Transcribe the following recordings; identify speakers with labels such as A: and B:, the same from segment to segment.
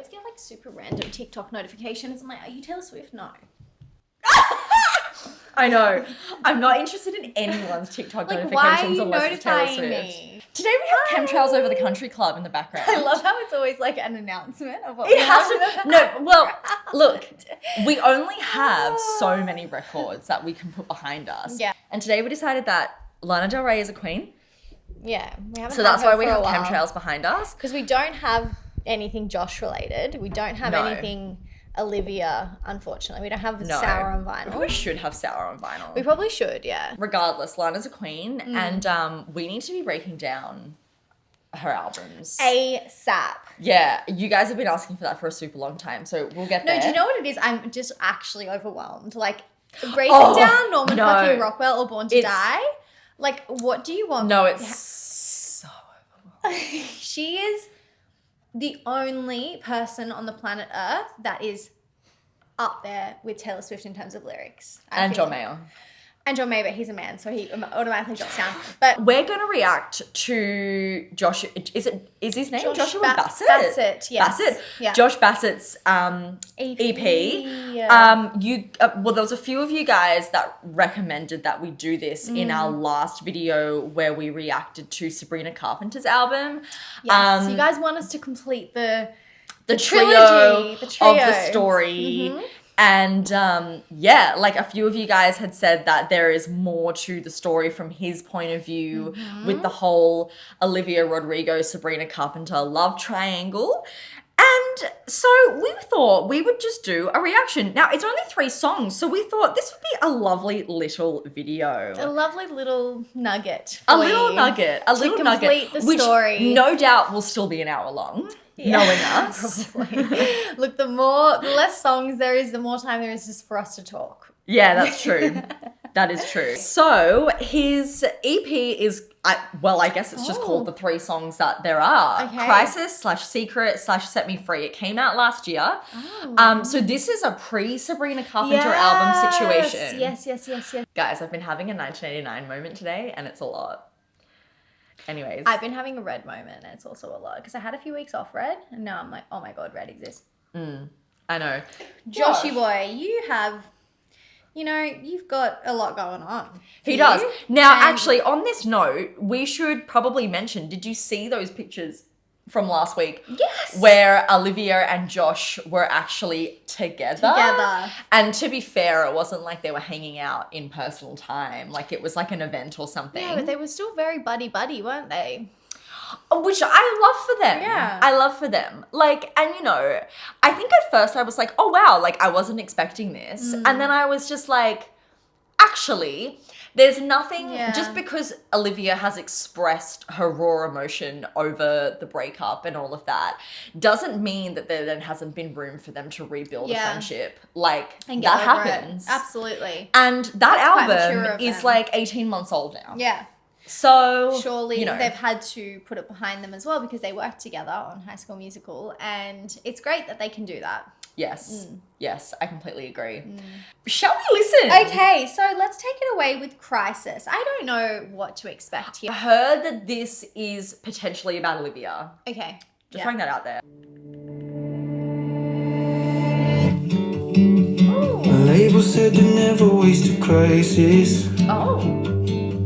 A: always get like super random TikTok notifications. I'm like, are you Taylor Swift? No.
B: I know. I'm not interested in anyone's TikTok notifications
A: why are you
B: unless it's Taylor
A: notifying
B: Swift.
A: me?
B: Today we have Chemtrails Over the Country Club in the background.
A: I love how it's always like an announcement of what
B: It has to. No, well, look, we only have so many records that we can put behind us.
A: Yeah.
B: And today we decided that Lana Del Rey is a queen.
A: Yeah. We haven't
B: So
A: had
B: that's
A: her
B: why we
A: for a
B: have
A: while.
B: Chemtrails behind us.
A: Because we don't have anything Josh related. We don't have
B: No.
A: anything Olivia, unfortunately. We don't have
B: No.
A: Sour on
B: We
A: vinyl.
B: should have Sour on vinyl.
A: We probably should, yeah.
B: Regardless, Lana's a queen, and we need to be breaking down her albums.
A: ASAP.
B: Yeah, you guys have been asking for that for a super long time, so we'll get there.
A: No, do you know what it is? I'm just actually overwhelmed. Like, breaking down Norman fucking Rockwell or Born to Die. Like, what do you want?
B: No, it's so overwhelming.
A: She is the only person on the planet Earth that is up there with Taylor Swift in terms of lyrics.
B: And John Mayer.
A: And John Mayer, but he's a man, so he automatically drops down. But
B: We're going to react to Josh. Is his name Joshua Bassett?
A: Bassett, yes.
B: Bassett.
A: Yeah.
B: Josh Bassett's EP. Well, there was a few of you guys that recommended that we do this in our last video where we reacted to Sabrina Carpenter's album.
A: Yes, you guys want us to complete the
B: trio
A: trilogy, the trio
B: of the story. And like a few of you guys had said that there is more to the story from his point of view with the whole Olivia Rodrigo, Sabrina Carpenter love triangle. And so we thought we would just do a reaction. Now, it's only 3 songs, so we thought this would be a lovely little video.
A: A lovely little nugget.
B: A little nugget.
A: complete the
B: which
A: story.
B: no doubt will still be an hour long. Knowing us.
A: Probably. Look, the less songs there is, the more time there is just for us to talk.
B: Yeah, that's true. That is true. So his EP is, I guess it's just called the 3 songs that there are.
A: Okay.
B: Crisis/Secret/Set Me Free. It came out last year. So this is a pre-Sabrina Carpenter album situation.
A: Yes.
B: Guys, I've been having a 1989 moment today and it's a lot. Anyways.
A: I've been having a Red moment and it's also a lot because I had a few weeks off Red and now I'm like, oh my God, Red exists.
B: I know.
A: Joshy boy, you've got a lot going on.
B: He does. Now, actually, on this note, we should probably mention, did you see those pictures from last week?
A: Yes.
B: Where Olivia and Josh were actually together. And to be fair, it wasn't like they were hanging out in personal time. Like it was like an event or something.
A: Yeah, but they were still very buddy-buddy, weren't they?
B: Which I love for them.
A: Yeah.
B: I love for them. Like, and I think at first I was like, oh wow, like I wasn't expecting this. And then I was just like, actually, there's nothing, just because Olivia has expressed her raw emotion over the breakup and all of that, doesn't mean that there then hasn't been room for them to rebuild a friendship. Like,
A: and
B: that happens.
A: Absolutely.
B: And that
A: That's quite mature
B: album
A: of
B: is
A: them.
B: like 18 months old now.
A: Yeah.
B: So,
A: surely they've had to put it behind them as well because they worked together on High School Musical and it's great that they can do that.
B: Yes. Yes, I completely agree. Shall we listen?
A: Okay, so let's take it away with Crisis. I don't know what to expect here.
B: I heard that this is potentially about Olivia.
A: Okay.
B: Just throwing that out there.
C: My label said to never waste a crisis.
B: Oh.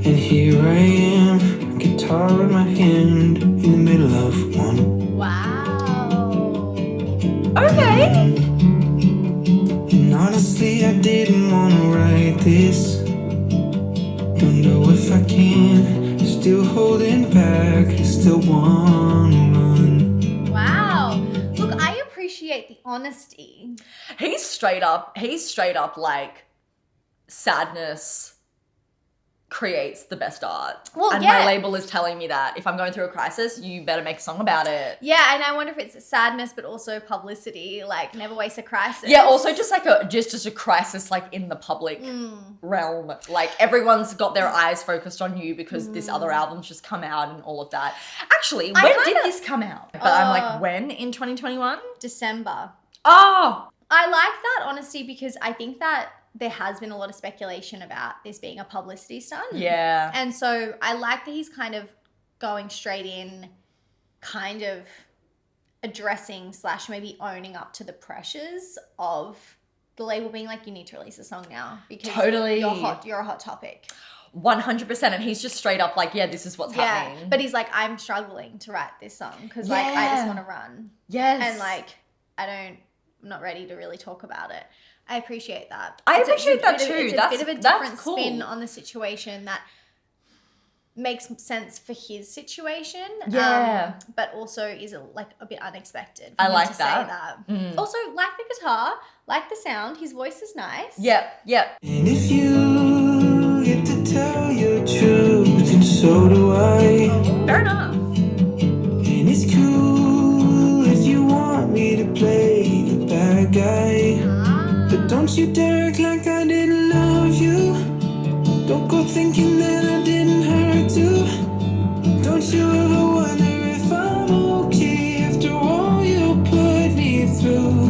C: And here I am, guitar in my hand, in the middle of one.
A: Wow.
B: Okay.
C: And honestly, I didn't want to write this. Don't know if I can, still holding back, still want to run.
A: Wow. Look, I appreciate the honesty.
B: He's straight up like sadness creates the best art.
A: Well,
B: and my label is telling me that if I'm going through a crisis, you better make a song about it.
A: Yeah, and I wonder if it's sadness but also publicity, like never waste a crisis.
B: Yeah, also just like just a crisis like in the public realm. Like everyone's got their eyes focused on you because this other album's just come out and all of that. Actually, when did this come out? But I'm like, when in 2021?
A: December.
B: Oh!
A: I like that honesty because I think that there has been a lot of speculation about this being a publicity stunt.
B: Yeah.
A: And so I like that he's kind of going straight in, kind of addressing / maybe owning up to the pressures of the label being like, you need to release a song now because
B: Totally.
A: you're a hot topic.
B: 100%. And he's just straight up like, yeah, this is what's happening.
A: But he's like, I'm struggling to write this song because like I just want to run.
B: Yes.
A: And like I'm not ready to really talk about it. I appreciate that.
B: I appreciate that too.
A: It's a bit of a
B: that's
A: different
B: cool.
A: spin on the situation that makes sense for his situation.
B: Yeah.
A: But also is a bit unexpected.
B: I
A: him
B: like
A: to
B: that.
A: Say that. Also, like the guitar, like the sound. His voice is nice.
B: Yep.
C: And if you get to tell your truth, and so do I.
B: Fair enough.
C: And it's cool if you want me to play the bad guy. But don't you dare act like I didn't love you. Don't go thinking that I didn't hurt you. Don't you ever wonder if I'm okay after all you put me through.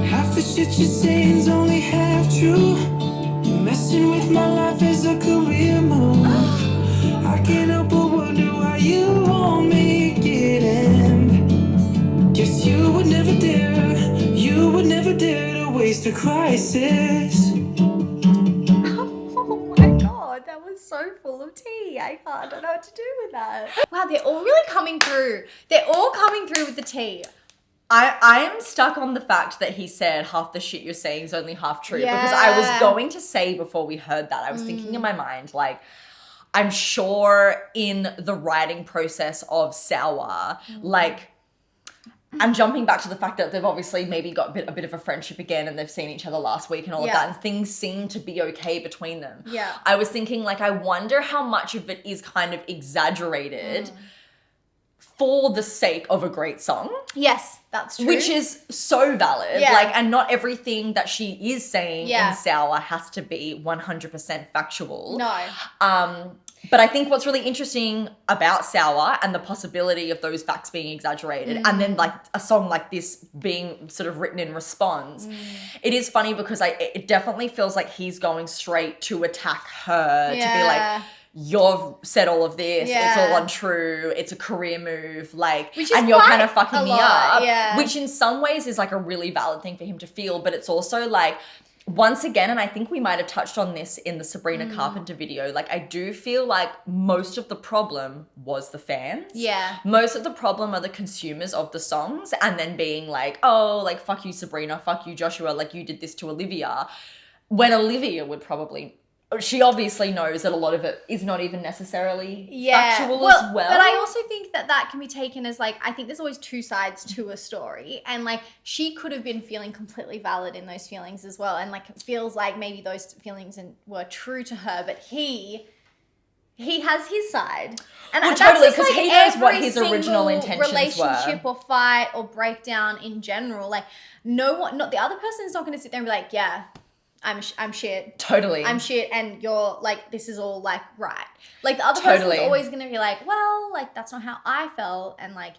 C: Half the shit you say is only half true. You're messing with my life as a career move. I can't help but wonder why you won't make it end. Guess you would never dare to waste a crisis.
A: Oh my god, that was so full of tea. I don't know what to do with that. Wow, they're all really coming through. They're all coming through with the tea.
B: I'm stuck on the fact that he said half the shit you're saying is only half true.
A: Yeah.
B: Because I was going to say before we heard that, I was thinking in my mind, like, I'm sure in the writing process of Sour, like, I'm jumping back to the fact that they've obviously maybe got a bit of a friendship again and they've seen each other last week and all of that, and things seem to be okay between them.
A: Yeah.
B: I was thinking, like, I wonder how much of it is kind of exaggerated for the sake of a great song.
A: Yes, that's true.
B: Which is so valid.
A: Yeah.
B: Like, and not everything that she is saying
A: Yeah.
B: in Sour has to be 100% factual.
A: No.
B: But I think what's really interesting about Sour and the possibility of those facts being exaggerated and then like a song like this being sort of written in response, it is funny because it definitely feels like he's going straight to attack her, to be like, you've said all of this, it's all untrue, it's a career move, like, and you're kind of fucking me up, which in some ways is like a really valid thing for him to feel, but it's also like, once again, and I think we might have touched on this in the Sabrina Carpenter video, like I do feel like most of the problem was the fans.
A: Yeah.
B: Most of the problem are the consumers of the songs and then being like, oh, like, fuck you, Sabrina, fuck you, Joshua, like you did this to Olivia. When Olivia would probably... She obviously knows that a lot of it is not even necessarily factual as well.
A: But I also think that can be taken as like, I think there's always two sides to a story. And like, she could have been feeling completely valid in those feelings as well. And like, it feels like maybe those feelings were true to her, but he has his side. And
B: well,
A: that's
B: totally,
A: just,
B: because
A: like,
B: he knows what
A: every
B: his original
A: single
B: intentions
A: relationship
B: were.
A: or fight or breakdown in general. Like, not the other person's not going to sit there and be like, yeah, I'm shit.
B: Totally.
A: I'm shit and you're like, this is all like right. Like the other
B: Totally.
A: person's always going to be like, well, like that's not how I felt and like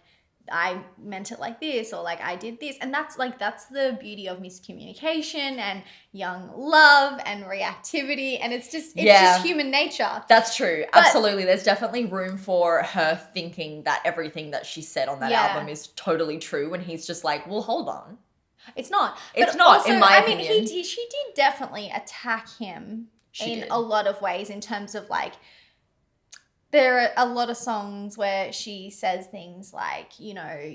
A: I meant it like this or like I did this. And that's the beauty of miscommunication and young love and reactivity. And it's just human nature.
B: That's true. Absolutely. There's definitely room for her thinking that everything that she said on that album is totally true. And he's just like, well, hold on.
A: It's not.
B: It's
A: but
B: not,
A: also,
B: in my
A: opinion.
B: opinion.
A: She did definitely attack him in a lot of ways in terms of like, there are a lot of songs where she says things like, you know,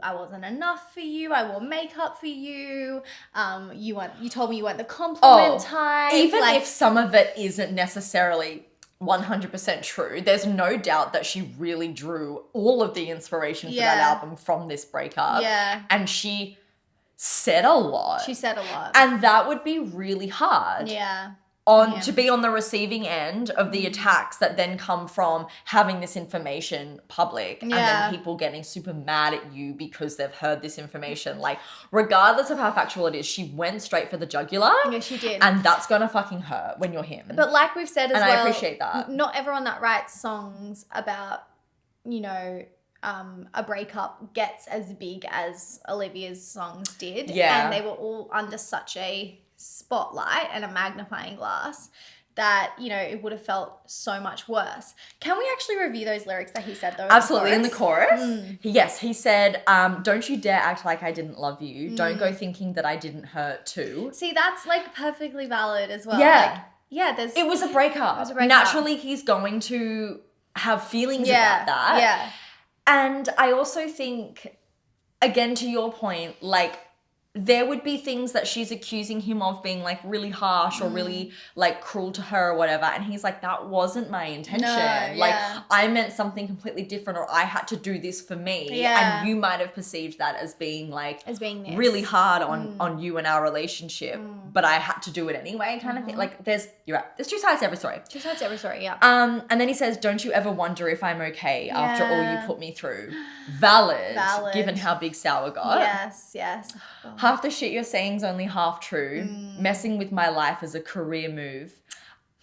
A: I wasn't enough for you. I wore makeup for you. You told me you weren't the compliment type.
B: Even
A: like,
B: if some of it isn't necessarily 100% true, there's no doubt that she really drew all of the inspiration for that album from this breakup.
A: Yeah.
B: And she said a lot.
A: She said a lot.
B: And that would be really hard.
A: Yeah.
B: To be on the receiving end of the attacks that then come from having this information public and then people getting super mad at you because they've heard this information. Like, regardless of how factual it is, she went straight for the jugular.
A: Yeah, she did.
B: And that's gonna fucking hurt when you're him.
A: But like we've said as well,
B: I appreciate that.
A: Not everyone that writes songs about, you know, a breakup gets as big as Olivia's songs did.
B: Yeah.
A: And they were all under such a spotlight and a magnifying glass that, you know, it would have felt so much worse. Can we actually review those lyrics that he said though?
B: Absolutely. In the chorus? Yes, he said, don't you dare act like I didn't love you. Don't go thinking that I didn't hurt too.
A: See, that's like perfectly valid as well.
B: Yeah.
A: Like, yeah, there's...
B: It was a breakup. Naturally, he's going to have feelings about that.
A: Yeah.
B: And I also think, again, to your point, like, there would be things that she's accusing him of being like really harsh or really like cruel to her or whatever. And he's like, that wasn't my intention. Like I meant something completely different, or I had to do this for me.
A: Yeah.
B: And you might have perceived that as being like
A: this.
B: really hard on you and our relationship, but I had to do it anyway kind of thing. Like there's two sides to every story.
A: Two sides to every story, yeah.
B: And then he says, don't you ever wonder if I'm okay after all you put me through? Valid. Given how big Sour got.
A: Yes. Oh,
B: half the shit you're saying's only half true. Messing with my life is a career move.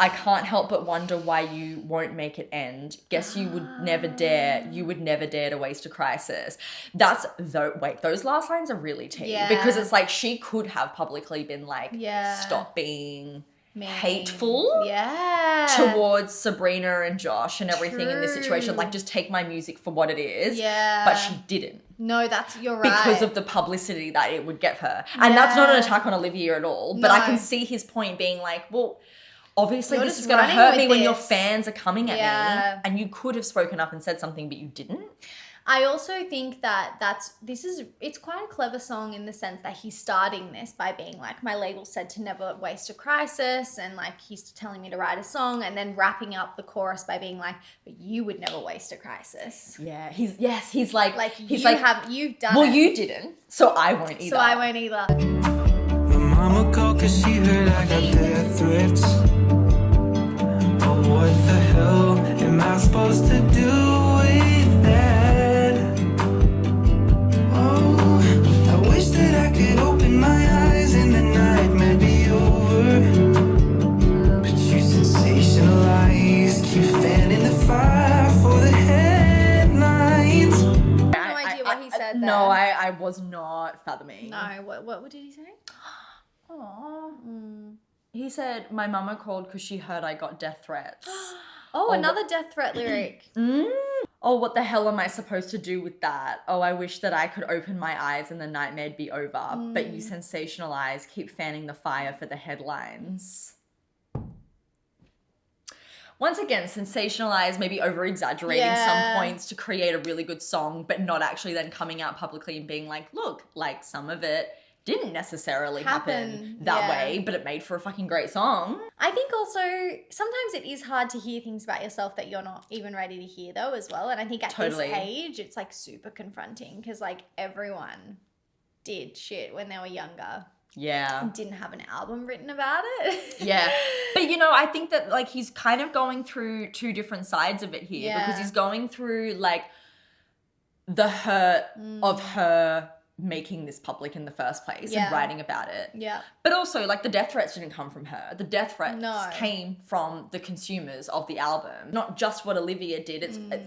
B: I can't help but wonder why you won't make it end. Guess you would never dare to waste a crisis. Those last lines are really tea. Because it's like she could have publicly been like, stop being hateful towards Sabrina and Josh and everything in this situation. Like, just take my music for what it is. But she didn't.
A: No, you're right.
B: Because of the publicity that it would get her. And that's not an attack on Olivia at all. But I can see his point being like, well, obviously this is going to hurt me when your fans are coming at me. And you could have spoken up and said something, but you didn't.
A: I also think that it's quite a clever song in the sense that he's starting this by being like, my label said to never waste a crisis, and like he's telling me to write a song, and then wrapping up the chorus by being like, but you would never waste a crisis.
B: Yeah, he's like you've done
A: well,
B: it. You didn't, so I won't either.
C: My mama called 'cause she heard I got death threats. Oh, what the hell am I supposed to do with that? I wish that I could open my eyes and the nightmare be over. But you sensationalize, keep fanning the fire for the headlines.
A: I have no idea what he said there.
B: No, I was not fathoming.
A: No, what did he say?
B: Aww. He said, my mama called because she heard I got death threats.
A: Another death threat lyric.
B: Oh, what the hell am I supposed to do with that? Oh, I wish that I could open my eyes and the nightmare'd be over. But you sensationalize, keep fanning the fire for the headlines. Once again, sensationalize, maybe over-exaggerating some points to create a really good song, but not actually then coming out publicly and being like, look, like some of it didn't necessarily happen that way, but it made for a fucking great song.
A: I think also sometimes it is hard to hear things about yourself that you're not even ready to hear though as well. And I think at this age, it's like super confronting because like everyone did shit when they were younger.
B: Yeah.
A: And didn't have an album written about it.
B: Yeah. But you know, I think that like he's kind of going through two different sides of it here because he's going through like the hurt of her making this public in the first place and writing about it.
A: Yeah.
B: But also, like, the death threats didn't come from her. The death threats came from the consumers of the album. Not just what Olivia did,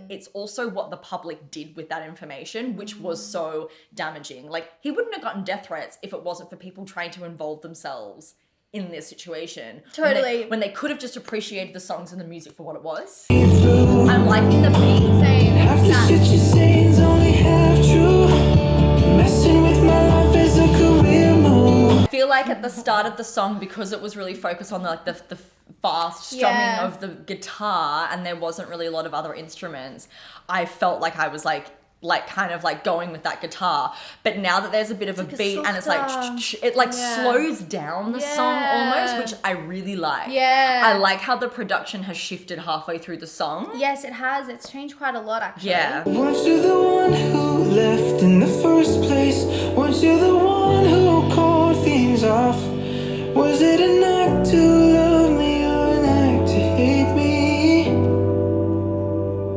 B: it's also what the public did with that information, which was so damaging. Like, he wouldn't have gotten death threats if it wasn't for people trying to involve themselves in this situation.
A: Totally.
B: When they could have just appreciated the songs and the music for what it was. I'm liking the beat.
C: Half the shit you say is only half true. Messing with my life is a career move.
B: I feel like at the start of the song, because it was really focused on the fast strumming of the guitar and there wasn't really a lot of other instruments, I felt like I was like kind of like going with that guitar. But now that there's a bit of a beat and it's like it like slows down the song almost, which I really like. I like how the production has shifted halfway through the song.
A: Yes, it has. It's changed quite a lot actually.
C: Weren't you the one who left in the first place? Weren't you the one who called things off? Was it an act to love me or an act to hate me?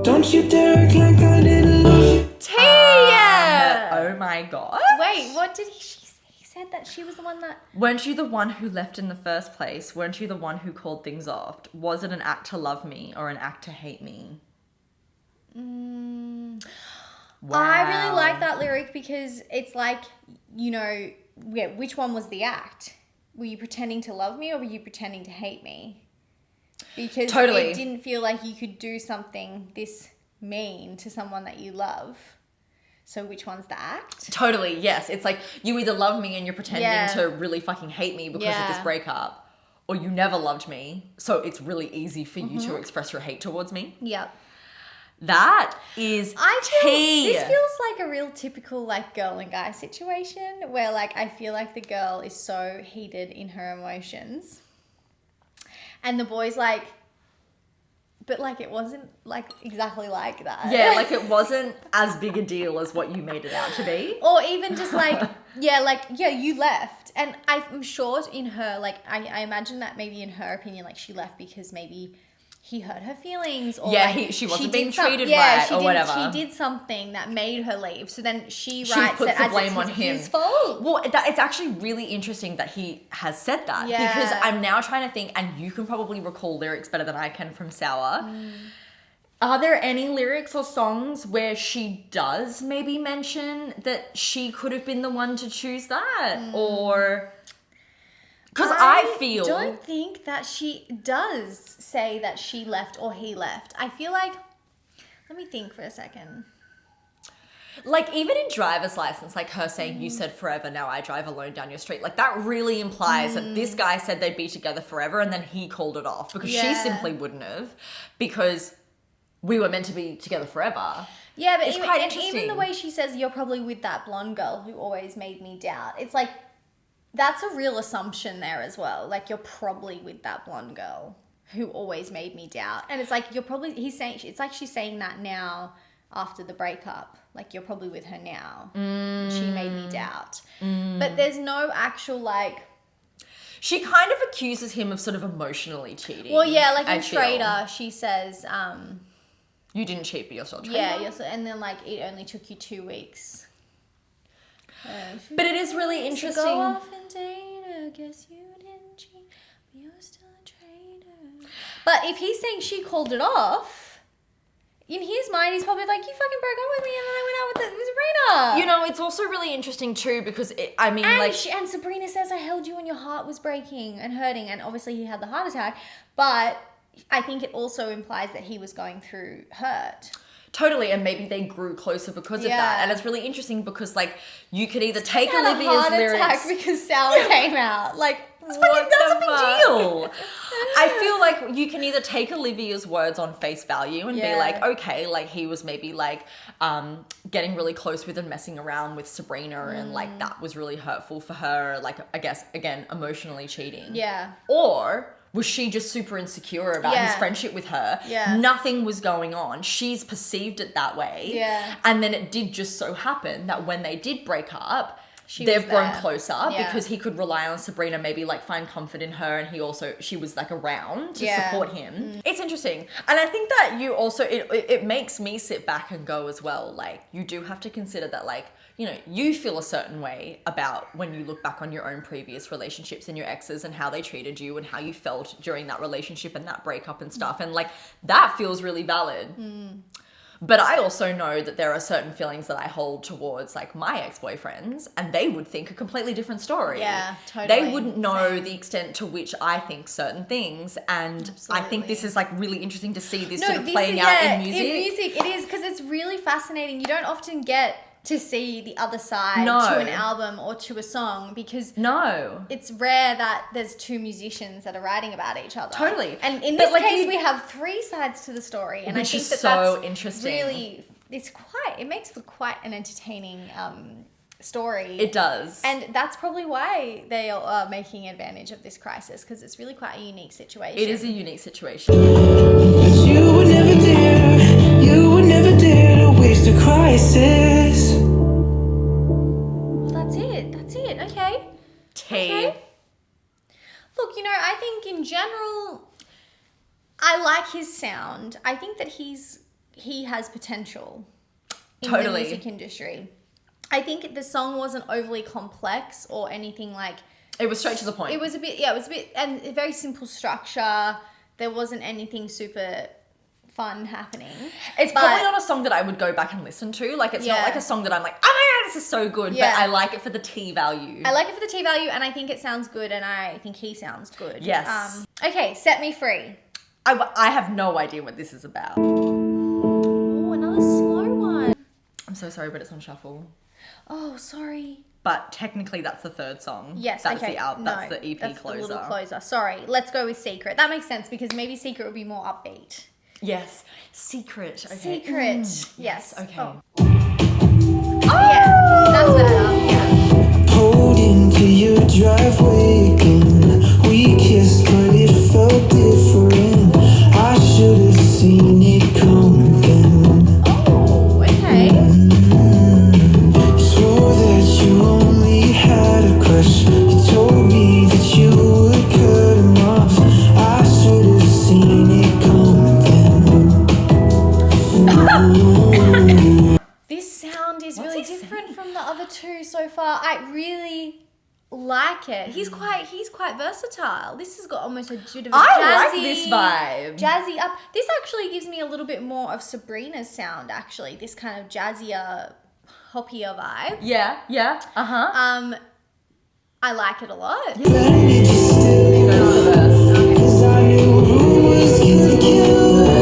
C: Don't you dare act like I didn't love you.
B: Oh my god.
A: Wait, what did he said that she was the one that...
B: Weren't you the one who left in the first place? Weren't you the one who called things off? Was it an act to love me or an act to hate me?
A: Wow. I really like that lyric because it's like, you know, which one was the act? Were you pretending to love me or were you pretending to hate me? because
B: Totally.
A: it didn't feel like you could do something this mean to someone that you love. So which one's the act?
B: Totally, yes. It's like you either love me and you're pretending
A: Yeah.
B: to really fucking hate me because of this breakup, or you never loved me, so it's really easy for you to express your hate towards me.
A: Yep.
B: That is tea.
A: This feels like a real typical like girl and guy situation where like I feel like the girl is so heated in her emotions and the boy's like, but like it wasn't like exactly like that.
B: Yeah, like it wasn't as big a deal as what you made it out to be.
A: Or even just like, yeah, you left. And I'm sure in her, like, I imagine that maybe in her opinion, like she left because maybe he hurt her feelings. Or
B: she wasn't being treated right or whatever.
A: She did something that made her leave. So then she
B: She
A: writes
B: puts
A: it
B: the
A: as
B: blame
A: it's
B: on him.
A: his fault.
B: Well, it's actually really interesting that he has said that because I'm now trying to think, and you can probably recall lyrics better than I can from Sour. Are there any lyrics or songs where she does maybe mention that she could have been the one to choose that? Or... Because I feel...
A: don't think that she does say that she left or he left. I feel like... Let me think for a second.
B: Like, even in driver's license, like her saying, you said forever, now I drive alone down your street. Like, that really implies that this guy said they'd be together forever and then he called it off. Because she simply wouldn't have. Because we were meant to be together forever.
A: Yeah, but
B: it's
A: even,
B: quite
A: and
B: interesting.
A: even the way she says, you're probably with that blonde girl who always made me doubt. It's like... That's a real assumption there as well. Like, you're probably with that blonde girl who always made me doubt. And it's like, he's saying, it's like she's saying that now after the breakup. Like, you're probably with her now. She made me doubt. But there's no actual, like...
B: She kind of accuses him of sort of emotionally cheating.
A: Well, yeah, like in
B: I feel.
A: Trader, she says...
B: You didn't cheat, but you're still cheating.
A: Yeah, and then, like, it only took you 2 weeks.
B: But it is really interesting.
A: Go off and date her, guess you didn't cheat, but you're still a traitor. But if he's saying she called it off, in his mind, he's probably like, you fucking broke up with me and then I went out with Sabrina.
B: You know, it's also really interesting too because,
A: and Sabrina says, I held you when your heart was breaking and hurting. And obviously he had the heart attack. But I think it also implies that he was going through hurt.
B: Totally, and maybe they grew closer because of that. And it's really interesting because, like, you could either take Olivia's
A: heart
B: lyrics...
A: attack because Sour came out. Like,
B: that's a big deal. I feel like you can either take Olivia's words on face value and be like, okay, like, he was maybe, like, getting really close with and messing around with Sabrina and, like, that was really hurtful for her. Like, I guess, again, emotionally cheating.
A: Yeah.
B: Or... was she just super insecure about his friendship with her?
A: Yeah.
B: Nothing was going on. She's perceived it that way.
A: Yeah.
B: And then it did just so happen that when they did break up,
A: She
B: they've
A: was
B: grown
A: there.
B: closer
A: Yeah.
B: because he could rely on Sabrina, maybe like find comfort in her, and she was like around to
A: Yeah.
B: support him. It's interesting. And I think that you also, it makes me sit back and go as well, like, you do have to consider that, like, you know, you feel a certain way about when you look back on your own previous relationships and your exes and how they treated you and how you felt during that relationship and that breakup and stuff. And like, that feels really valid. But I also know that there are certain feelings that I hold towards like my ex-boyfriends, and they would think a completely different story.
A: Yeah, totally.
B: They wouldn't know
A: Same.
B: the extent to which I think certain things. And I think this
A: Absolutely.
B: is like really interesting to see this
A: No,
B: sort of
A: this
B: playing
A: is-
B: out
A: yeah,
B: in music.
A: In music, it is, because it's really fascinating. You don't often get to see the other side
B: No.
A: to an album or to a song, because
B: No.
A: it's rare that there's two musicians that are writing about each other.
B: Totally.
A: And in
B: But,
A: this
B: like,
A: case,
B: you-
A: we have three sides to the story, and
B: Which
A: I think
B: is
A: that
B: so
A: that's
B: interesting.
A: really, it makes for quite an entertaining story.
B: It does.
A: And that's probably why they are making advantage of this crisis, because it's really quite a unique situation.
B: It is a unique situation.
C: But you would never dare to waste a crisis.
A: Well, that's it. Okay.
B: Tea.
A: Okay. Look, I think in general, I like his sound. I think that he has potential in
B: Totally.
A: the music industry. I think the song wasn't overly complex or anything like...
B: It was straight to the point.
A: It was a bit, and a very simple structure. There wasn't anything super fun happening.
B: It's probably not a song that I would go back and listen to. Like, it's not
A: Yeah.
B: like a song that I'm like, oh my God, this is so good.
A: Yeah.
B: But I like it for the tea value.
A: I like it for the tea value, and I think it sounds good, and I think he sounds good.
B: Yes.
A: Okay, Set Me Free.
B: I have no idea what this is about.
A: Oh, another slow one.
B: I'm so sorry, but it's on shuffle.
A: Oh, sorry.
B: But technically, that's the third song.
A: Yes,
B: that's
A: okay.
B: That's the EP
A: that's
B: closer.
A: The little closer. Sorry, let's go with Secret. That makes sense because maybe Secret would be more upbeat.
B: Yes, Secret. Okay.
A: Secret. Yes.
B: Okay.
A: Oh. Yeah, that's better. Yeah.
C: Pulled into your driveway again. We kissed, but it felt different. I should have seen it come again.
A: Oh, okay.
C: Swore that you only had a crush. You told me that you would cut him off. I should have seen it come again.
A: This sound is
B: What's
A: really
B: he
A: different
B: saying?
A: from the other two so far. I really like it. He's quite versatile. This has got almost a bit of a
B: I
A: jazzy,
B: like this vibe.
A: Jazzy up. This actually gives me a little bit more of Sabrina's sound, actually. This kind of jazzier, hoppier vibe.
B: Yeah. Uh-huh.
A: I like it a lot.
B: Go to the verse.
C: 'Cause I knew who was gonna kill her.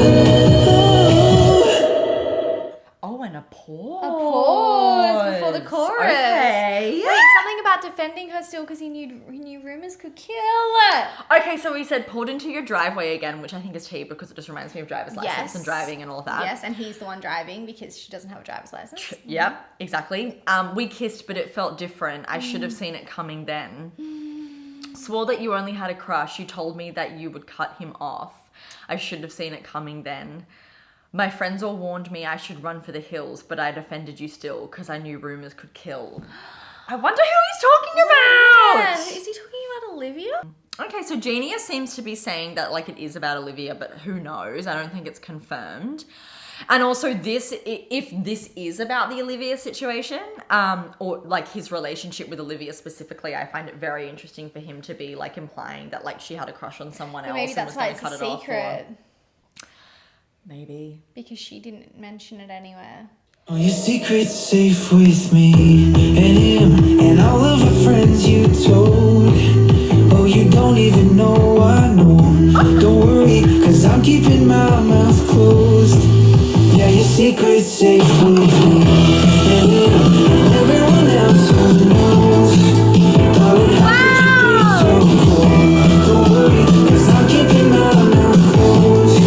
B: Oh, and a pause.
A: A pause before the chorus.
B: Okay.
A: Wait, something about defending her still because he knew rumors could kill her.
B: Okay, so we said pulled into your driveway again, which I think is T because it just reminds me of driver's license
A: Yes.
B: and driving and all of that.
A: Yes, and he's the one driving because she doesn't have a driver's license.
B: Yep, exactly. We kissed, but it felt different. I should have seen it coming then. Swore that you only had a crush. You told me that you would cut him off. I should have seen it coming then. My friends all warned me I should run for the hills, but I defended you still because I knew rumors could kill. I wonder who he's talking about.
A: Man, is he talking about Olivia?
B: Okay, so Genius seems to be saying that like it is about Olivia, but who knows? I don't think it's confirmed. And also if this is about the Olivia situation, or like his relationship with Olivia specifically, I find it very interesting for him to be like implying that like she had a crush on someone else
A: Maybe
B: and
A: that's
B: was
A: why
B: going to
A: it's
B: cut
A: a
B: it off.
A: secret.
B: Maybe.
A: Because she didn't mention it anywhere.
C: Oh, your secret's safe with me and him and all of our friends you told. Oh, you don't even know I know. Don't worry, cause I'm keeping my mouth closed. Yeah, your secret's safe with me and him and everyone else who knows. Oh, how could you be so cold? Don't worry, cause I'm keeping my mouth closed.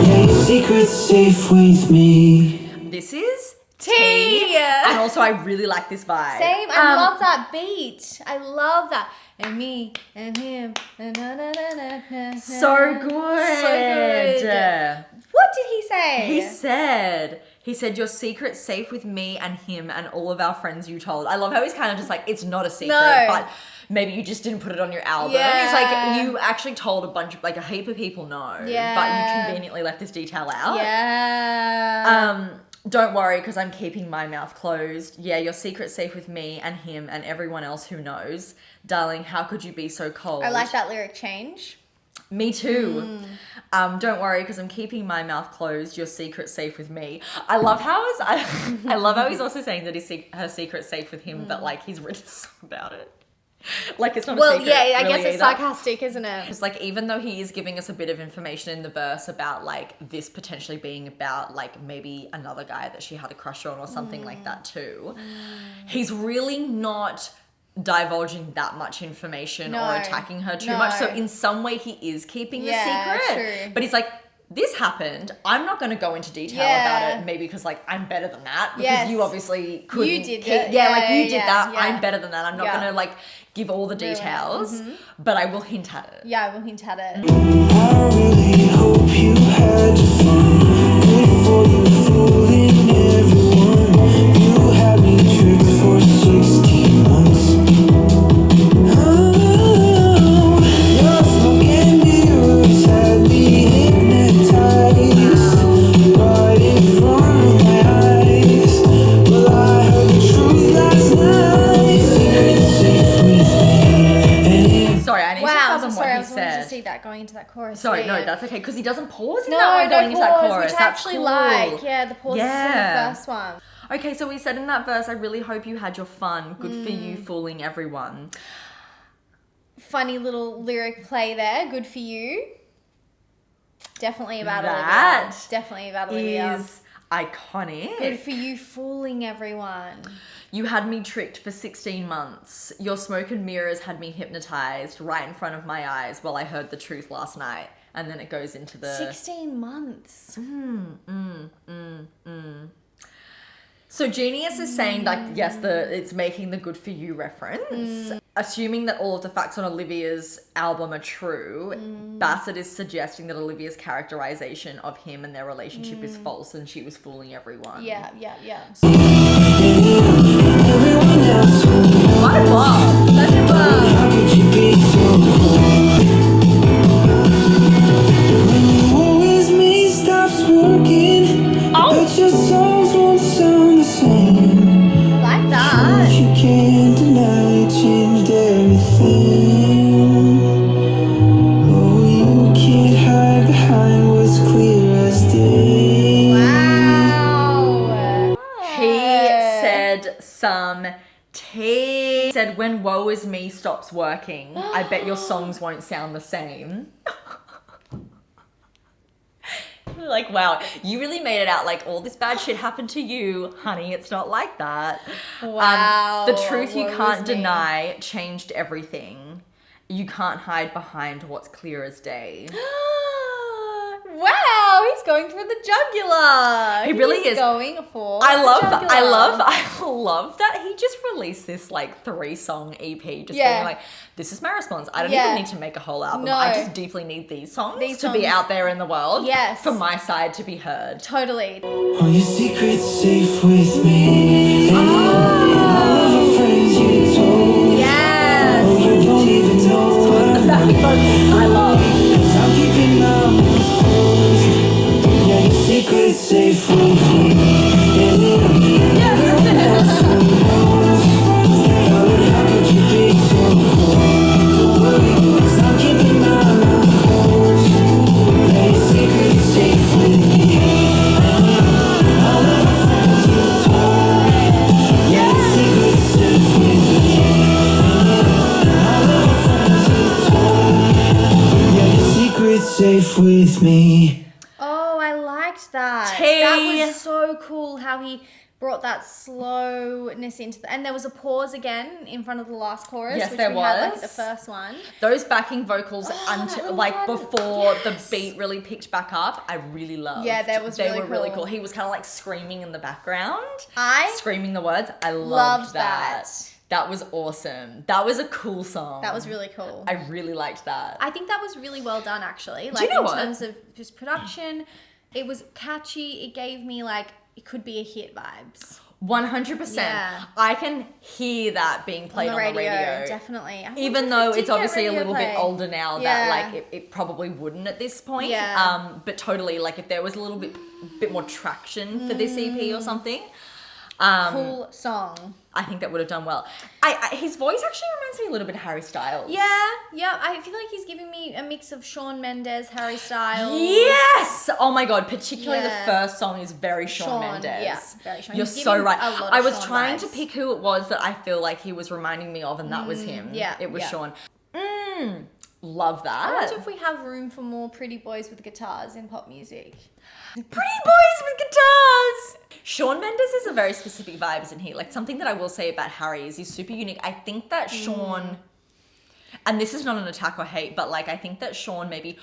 C: Yeah, your secret's safe with me.
B: This is
A: T.
B: And also I really like this vibe.
A: Same. I love that beat. I love that. And me and him. Na, na, na, na, na,
B: So good.
A: So good. What did he say?
B: He said, your secret's safe with me and him and all of our friends you told. I love how he's kind of just like, it's not a secret,
A: No.
B: but maybe you just didn't put it on your album.
A: Yeah.
B: He's like, you actually told a bunch of, like a heap of people no,
A: Yeah.
B: but you conveniently left this detail out.
A: Yeah.
B: Don't worry, because I'm keeping my mouth closed. Yeah, your secret's safe with me and him and everyone else who knows. Darling, how could you be so cold?
A: I like that lyric change.
B: Me too. Don't worry, because I'm keeping my mouth closed. Your secret's safe with me. I love how I love how he's also saying that her secret's safe with him, but like he's written a song about it. Like it's not a secret.
A: Well, yeah, I
B: really
A: guess it's
B: either.
A: sarcastic, isn't it?
B: It's like even though he is giving us a bit of information in the verse about like this potentially being about like maybe another guy that she had a crush on or something like that too, he's really not divulging that much information or attacking her too much. So in some way he is keeping the secret.
A: True.
B: But he's like, this happened. I'm not going to go into detail about it. Maybe because like I'm better than that. Because you obviously couldn't.
A: You did
B: keep,
A: it.
B: Yeah, like you did that.
A: Yeah.
B: I'm better than that. I'm not going to like give all the details. But I will hint at it.
A: Yeah, I will hint at it.
C: I really hope you had your fun. Good for you, fooling everyone. You had me tricked for 16 months. Oh, your smoke and mirrors had me hypnotized right in front of my eyes. Well, I heard the truth last night. Secret's safe with me.
B: Sorry, I need to
A: Wow,
B: tell
A: so
B: them
A: sorry, I
B: what
A: was
B: he
A: wanting
B: said.
A: to see that going into that chorus.
B: Sorry,
A: Yeah,
B: no,
A: yeah.
B: that's okay because he doesn't pause in
A: No,
B: that one going into that
A: pause,
B: chorus.
A: which I
B: That's
A: actually
B: cool.
A: like. Yeah, the pause is in the first one.
B: Okay, so we said in that verse, I really hope you had your fun. Good for you, fooling everyone.
A: Funny little lyric play there. Good for you. Definitely about
B: That
A: Olivia. Definitely about Olivia.
B: Is iconic.
A: Good for you fooling everyone.
B: You had me tricked for 16 months. Your smoke and mirrors had me hypnotized right in front of my eyes while I heard the truth last night. And then it goes into the...
A: 16 months.
B: So Genius is saying that, yes, it's making the good for you reference. Assuming that all of the facts on Olivia's album are true, Bassett is suggesting that Olivia's characterization of him and their relationship is false and she was fooling everyone.
A: Yeah.
B: What a bop. Such a bop.
C: How could you be so cold? Always me stops working. But your songs won't sound the same.
A: Like that.
C: If you can't deny, it changed everything. Oh, you can't hide behind what's clear as day.
A: Wow.
B: He said some tea. He said, when Woe Is Me stops working, I bet your songs won't sound the same. Like, wow, you really made it out like all this bad shit happened to you, honey. It's not like that.
A: Wow.
B: The truth you
A: Woe
B: can't
A: is me.
B: deny changed everything. You can't hide behind what's clear as day.
A: Wow, he's going for the jugular.
B: He really
A: He's
B: is.
A: going for
B: I
A: the
B: love
A: jugular.
B: I love that he just released this like 3-song EP just
A: Yeah.
B: being like, this is my response. I don't
A: Yeah.
B: even need to make a whole album.
A: No.
B: I just deeply need these songs
A: These
B: to be
A: songs.
B: out there in the world.
A: Yes.
B: For my side to be heard.
A: Totally.
C: All your secrets safe with me. And all of our friends you told.
A: Yes.
C: Oh, you don't even know what
B: I love.
C: 'Cause I'm keeping my mouth closed. Yeah, your secret's safe with me. And everyone else who knows. How could you be so cold? Don't worry, 'cause I'm keeping my mouth closed. Yeah, your secret's safe with me. All of my friends you told. Yeah, your secret's safe with me. All of my friends you told. Yeah, your secret's safe with me.
A: Oh, I liked that.
B: Tea.
A: That was so cool how he brought that slowness into the, and there was a pause again in front of the last chorus,
B: Yes,
A: which
B: there
A: we had like
B: was.
A: at the first one.
B: Those backing vocals
A: that
B: until
A: was
B: like
A: fun.
B: before the
A: Yes.
B: beat really picked back up, I really loved.
A: Yeah, they
B: were really
A: cool.
B: cool. He was kind of like screaming in the background.
A: I
B: Screaming the words. I
A: loved
B: that.
A: that.
B: That was awesome. That was a cool song.
A: That was really cool.
B: I really liked that.
A: I think that was really well done, actually. Like
B: you know
A: in
B: what?
A: terms of just production, it was catchy. It gave me like it could be a hit vibes
B: 100%.
A: Yeah.
B: I can hear that being played on the radio.
A: Definitely. I wonder
B: Even
A: if
B: though
A: it did
B: it's
A: get
B: obviously a
A: radio
B: little bit
A: play.
B: older now
A: Yeah.
B: that like it probably wouldn't at this point.
A: Yeah.
B: But totally, like if there was a little bit more traction for this EP or something.
A: Cool song.
B: I think that would have done well. His voice actually reminds me a little bit of Harry Styles.
A: Yeah. I feel like he's giving me a mix of Shawn Mendes, Harry Styles.
B: Yes! Oh my god, particularly
A: Yeah.
B: the first song is very Shawn
A: Shawn,
B: Mendes.
A: yeah, very Shawn.
B: You're
A: He's
B: so
A: giving
B: right.
A: a lot of
B: I was
A: Shawn
B: trying to
A: vibes.
B: pick who it was that I feel like he was reminding me of, and that was him.
A: yeah,
B: It was
A: yeah.
B: Shawn. Love
A: I
B: that.
A: wonder if we have room for more pretty boys with guitars in pop music.
B: Pretty boys with guitars. Shawn Mendes is a very specific vibe, isn't he? Like something that I will say about Harry is he's super unique. I think that Shawn, and this is not an attack or hate, but like I think that Shawn maybe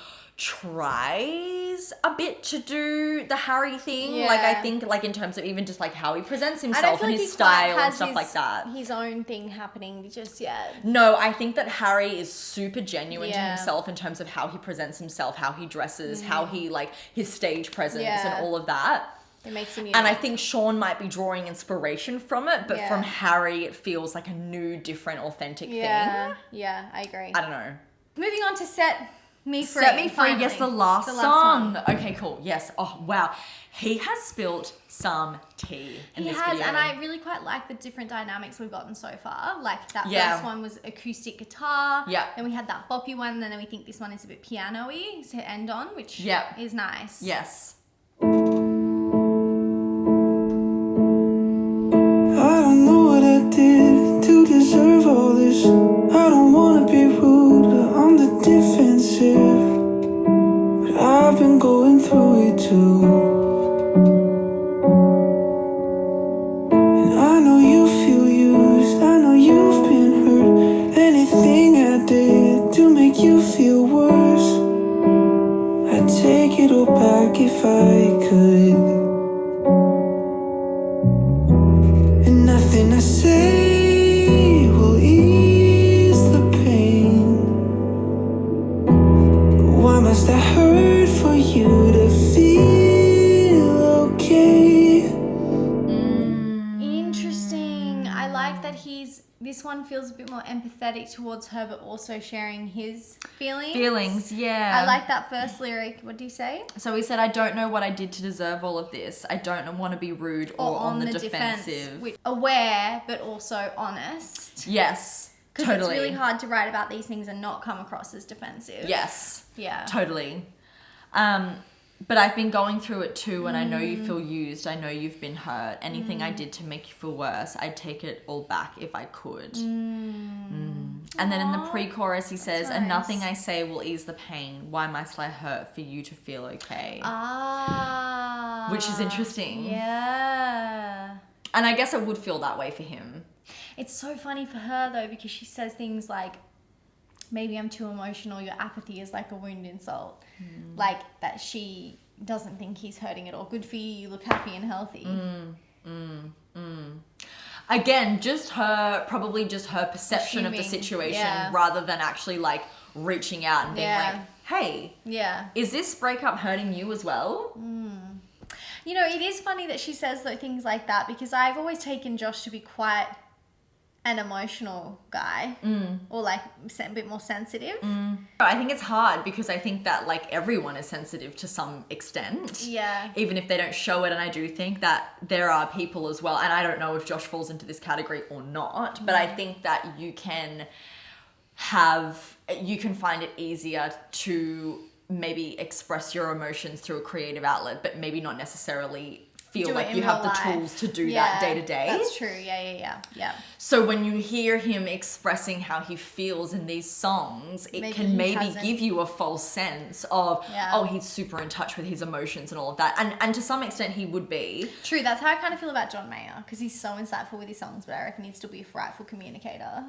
B: tries a bit to do the Harry thing.
A: Yeah.
B: Like I think like in terms of even just like how he presents
A: I don't
B: himself
A: feel
B: and
A: like
B: his
A: he quite
B: style and
A: has
B: stuff like that.
A: his own thing happening just yet.
B: No, I think that Harry is super genuine to
A: Yeah.
B: himself in terms of how he presents himself, how he dresses, how he like his stage presence
A: Yeah.
B: and all of that.
A: It makes him unique.
B: And I think Shawn might be drawing inspiration from it, but
A: Yeah.
B: from Harry, it feels like a new, different, authentic thing.
A: yeah, I agree.
B: I don't know.
A: Moving on to Set Me Free.
B: Set Me Free,
A: finally.
B: yes, the last
A: one.
B: song. Okay, cool. Yes. Oh, wow. He has spilt some tea in
A: He
B: this
A: has,
B: video.
A: and I really quite like the different dynamics we've gotten so far. Like that
B: Yeah.
A: first one was acoustic guitar.
B: Yeah.
A: Then we had that boppy one, and then we think this one is a bit piano-y to end on, which
B: Yeah.
A: is nice.
B: Yes.
C: I don't know what I did to deserve all this. I don't wanna be rude, but I'm the defensive. But I've been
A: this one feels a bit more empathetic towards her, but also sharing his feelings.
B: Feelings, yeah.
A: I like that first lyric. What do you say?
B: So he said, I don't know what I did to deserve all of this. I don't want to be rude or on the defensive.
A: Aware, but also honest.
B: Yes,
A: Because
B: totally.
A: it's really hard to write about these things and not come across as defensive.
B: Yes.
A: Yeah.
B: Totally. But I've been going through it too, and I know you feel used. I know you've been hurt. Anything I did to make you feel worse, I'd take it all back if I could. And then in the pre-chorus, he says,
A: nice.
B: And nothing I say will ease the pain. Why must I hurt for you to feel okay? Which is interesting.
A: Yeah.
B: And I guess it would feel that way for him.
A: It's so funny for her, though, because she says things like, maybe I'm too emotional, your apathy is like a wound insult. Like that she doesn't think he's hurting at all. Good for you, you look happy and healthy.
B: Again, probably just her perception of the
A: Assuming,
B: situation
A: yeah.
B: rather than actually like reaching out and being
A: Yeah.
B: like, hey,
A: Yeah.
B: is this breakup hurting you as well?
A: You know, it is funny that she says things like that, because I've always taken Josh to be quite an emotional guy or like a bit more sensitive.
B: I think it's hard because I think that like everyone is sensitive to some extent.
A: Yeah.
B: Even if they don't show it. And I do think that there are people as well, and I don't know if Josh falls into this category or not, but I think that you can find it easier to maybe express your emotions through a creative outlet, but maybe not necessarily feel
A: Do it
B: like
A: in
B: you have
A: real
B: the
A: life.
B: tools to do that day to day.
A: That's true. Yeah.
B: So when you hear him expressing how he feels in these songs, it
A: Maybe
B: can
A: he
B: maybe
A: hasn't.
B: give you a false sense of,
A: Yeah.
B: oh, he's super in touch with his emotions and all of that. And to some extent he would be.
A: True, that's how I kind of feel about John Mayer, because he's so insightful with his songs, but I reckon he'd still be a frightful communicator.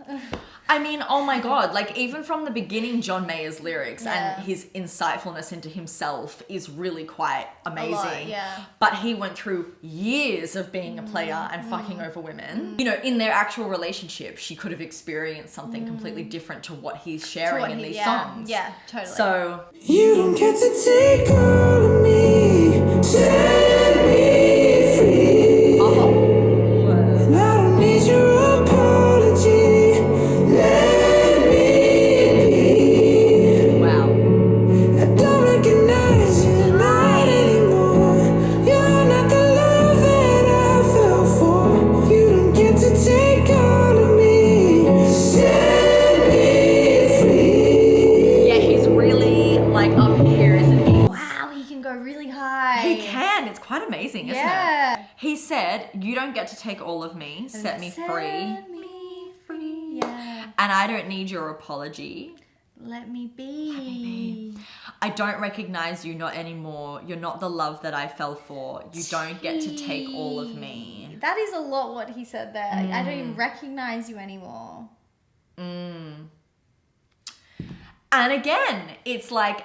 B: I mean, oh my God, like even from the beginning, John Mayer's lyrics
A: Yeah.
B: and his insightfulness into himself is really quite amazing.
A: lot, yeah.
B: But he went through years of being a player and fucking over women. You know, in their actual relationship, she could have experienced something completely different to what he's sharing in these songs.
A: Yeah, totally.
B: So,
C: You don't get to take all of me, set me free. And I don't need your apology, let me be.
B: wow.
C: I don't recognize you're not anymore. You're not the love that I fell for. You don't get to take all of me, set me free.
B: Yeah, he's really like up here, isn't he?
A: Wow, he can go really high.
B: He can. It's quite amazing, isn't
A: Yeah.
B: it? He said, you don't get to take all of me, set me free.
A: Set me free. Yeah.
B: And I don't need your apology.
A: Let me be.
B: I don't recognize you not anymore. You're not the love that I fell for. You don't get to take all of me.
A: That is a lot what he said there. I don't even recognize you anymore.
B: And again, it's like,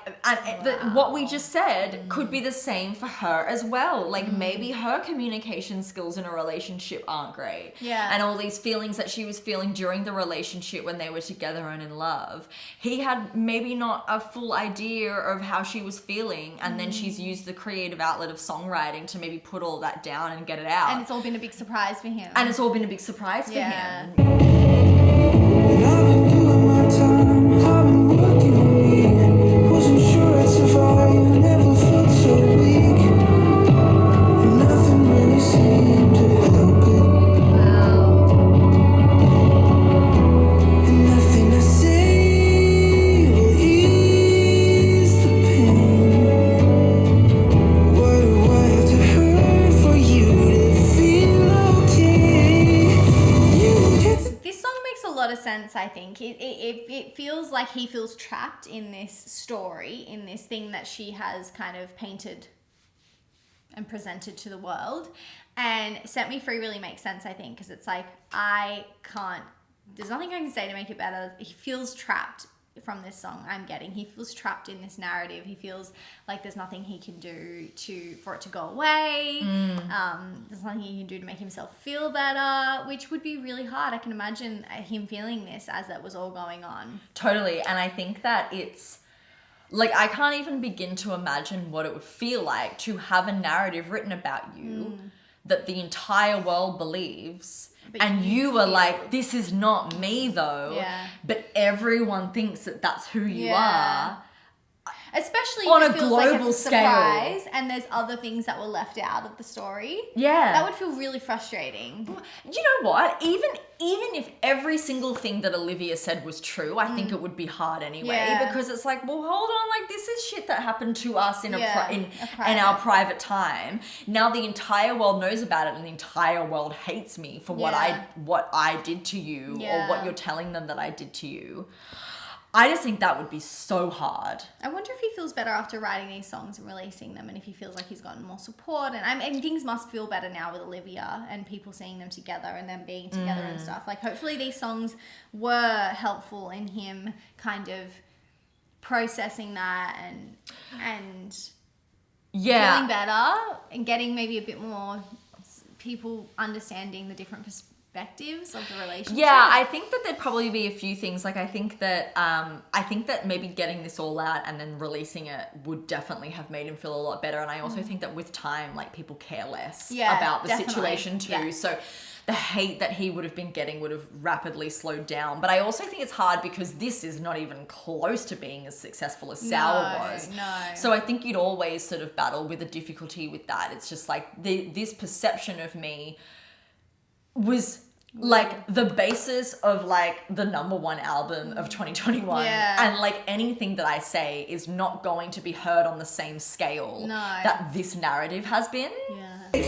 B: what we just said could be the same for her as well. Like maybe her communication skills in a relationship aren't great.
A: Yeah.
B: And all these feelings that she was feeling during the relationship when they were together and in love, he had maybe not a full idea of how she was feeling. And then she's used the creative outlet of songwriting to maybe put all that down and get it out.
A: And it's all been a big surprise for him.
B: And it's all been a big surprise for
A: Yeah.
B: him.
C: And I've been doing my time, I've been working on me. Wasn't sure I'd survive, never felt so weak. And nothing really seemed to help it. And nothing I say will ease the pain. Why do I have to hurt for you to feel okay? You get to
A: This song makes a lot of sense, I think. It feels like he feels trapped in this story, in this thing that she has kind of painted and presented to the world. And Set Me Free really makes sense, I think, because it's like, there's nothing I can say to make it better. He feels trapped from this song I'm getting. He feels trapped in this narrative. He feels like there's nothing he can do for it to go away. There's nothing he can do to make himself feel better, which would be really hard. I can imagine him feeling this as that was all going on.
B: Totally. And I think that it's like, I can't even begin to imagine what it would feel like to have a narrative written about you that the entire world believes, and you were like, this is not me though.
A: Yeah.
B: But everyone thinks that that's who you are.
A: Especially
B: on
A: if
B: a
A: it feels like
B: global
A: it's a surprise and there's other things that were left out of the story.
B: Yeah.
A: That would feel really frustrating.
B: You know what? Even if every single thing that Olivia said was true, I think it would be hard anyway, because it's like, well, hold on, like this is shit that happened to us in our private time. Now the entire world knows about it, and the entire world hates me for what I did to you or what you're telling them that I did to you. I just think that would be so hard.
A: I wonder if he feels better after writing these songs and releasing them, and if he feels like he's gotten more support. And I mean, things must feel better now with Olivia and people seeing them together and them being together and stuff. Like, hopefully these songs were helpful in him kind of processing that and feeling better and getting maybe a bit more people understanding the different perspectives of the relationship.
B: Yeah, I think that there'd probably be a few things. Like, I think that maybe getting this all out and then releasing it would definitely have made him feel a lot better. And I also think that with time, like, people care less about the situation too. Yeah. So the hate that he would have been getting would have rapidly slowed down. But I also think it's hard because this is not even close to being as successful as Sour was.
A: No.
B: So I think you'd always sort of battle with the difficulty with that. It's just like this perception of me was like the basis of like the number 1 album of 2021. And like anything that I say is not going to be heard on the same scale that this narrative has been.
A: I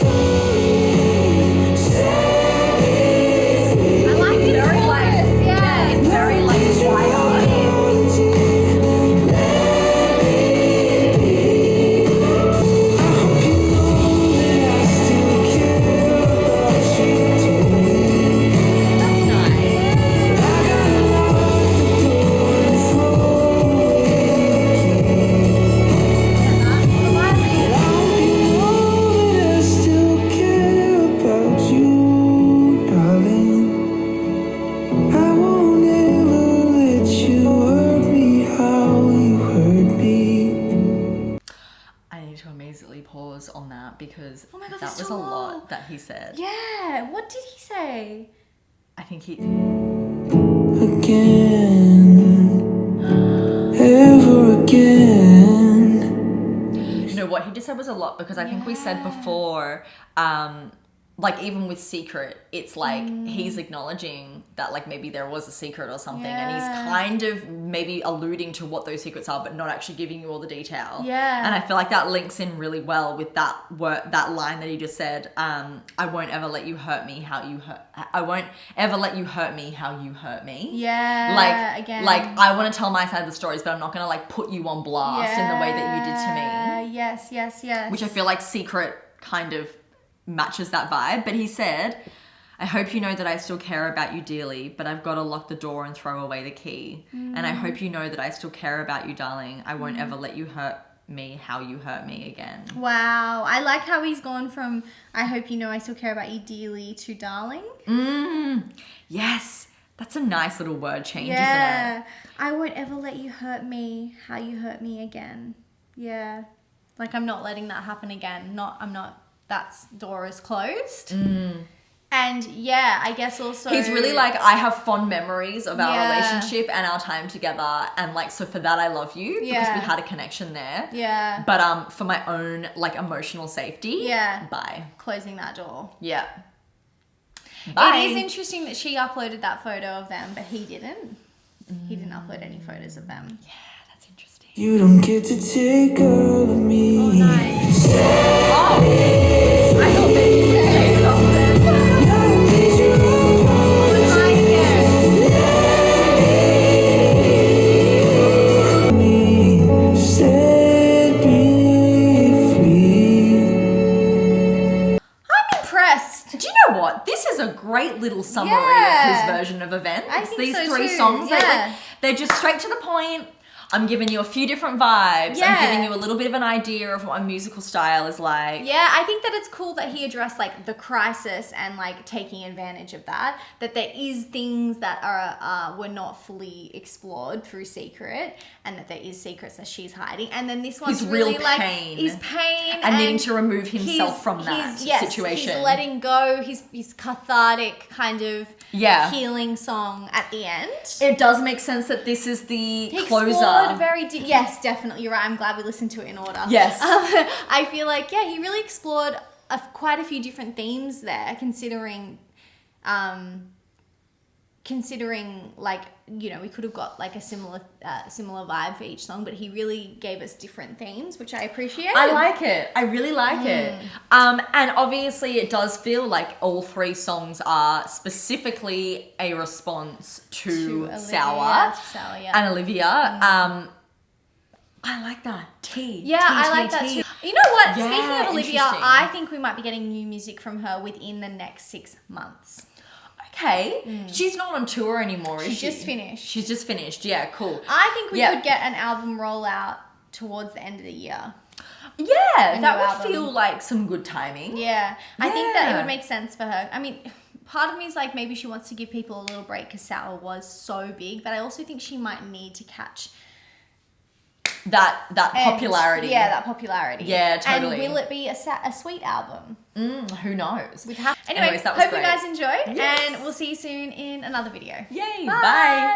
A: like it very like it's very like wild.
B: Pause on that because
A: God,
B: that was a lot that he said.
A: Yeah, what did he say?
B: I think he
C: ever again.
B: You know what he just said was a lot because I think we said before, like even with Secret, it's like he's acknowledging that like maybe there was a secret or something, and he's kind of maybe alluding to what those secrets are, but not actually giving you all the detail.
A: Yeah.
B: And I feel like that links in really well with that line that he just said. I won't ever let you hurt me how you hurt. I won't ever let you hurt me how you hurt me.
A: Yeah.
B: Like I want to tell my side of the stories, but I'm not gonna like put you on blast in the way that you did to me.
A: Yes.
B: Which I feel like Secret kind of matches that vibe. But he said, I hope you know that I still care about you dearly, but I've got to lock the door and throw away the key. And I hope you know that I still care about you, darling. I won't ever let you hurt me how you hurt me again.
A: Wow. I like how he's gone from I hope you know I still care about you dearly to darling.
B: Yes. That's a nice little word change, isn't it?
A: I won't ever let you hurt me how you hurt me again. Yeah. Like I'm not letting that happen again. That door is closed. And yeah, I guess also
B: he's really like, I have fond memories of our relationship and our time together, and like, so for that I love you because we had a connection there.
A: Yeah.
B: But for my own like emotional safety, bye.
A: Closing that door.
B: Yeah. Bye.
A: It is interesting that she uploaded that photo of them, but he didn't. He didn't upload any photos of them.
B: Yeah, that's interesting.
C: You don't get to take all of me.
A: Oh, nice.
B: I thought maybe you could say something.
C: Set me free.
A: I'm impressed.
B: Do you know what? This is a great little summary of his version of events.
A: I think
B: These
A: so
B: three
A: too.
B: songs,
A: Yeah.
B: they're just straight to the point. I'm giving you a few different vibes.
A: Yeah.
B: I'm giving you a little bit of an idea of what my musical style is like.
A: Yeah, I think that it's cool that he addressed like the crisis and like taking advantage of that. That there is things that are were not fully explored through Secret, and that there is secrets that she's hiding. And then this one's
B: His
A: really
B: real
A: like
B: pain.
A: his pain
B: And needing to remove himself from that situation.
A: He's letting go. His cathartic kind of healing song at the end.
B: It does make sense that this is the closer.
A: Yes, definitely. You're right. I'm glad we listened to it in order.
B: Yes.
A: I feel like, he really explored quite a few different themes there, considering like, you know, we could have got like a similar vibe for each song, but he really gave us different themes, which I appreciate.
B: I like it. I really like it. And obviously it does feel like all three songs are specifically a response to
A: Olivia,
B: Sour
A: yeah.
B: and Olivia. I like that.
A: Yeah, I like that too. You know what?
B: Yeah,
A: Speaking of Olivia,
B: interesting.
A: I think we might be getting new music from her within the next 6 months.
B: Okay. She's not on tour anymore, is she?
A: She's just finished.
B: She's just finished. Yeah, cool.
A: I think we could get an album rollout towards the end of the year.
B: Yeah, that would
A: album.
B: feel like some good timing.
A: Yeah. I think that it would make sense for her. I mean, part of me is like, maybe she wants to give people a little break because Sour was so big, but I also think she might need to catch
B: that popularity.
A: Yeah, that popularity.
B: Yeah, totally.
A: And will it be a sweet album?
B: Who knows?
A: Anyway,
B: Anyways, that was
A: hope
B: great.
A: you guys enjoyed,
B: Yes.
A: and we'll see you soon in another video.
B: Yay,
A: Bye.
B: bye.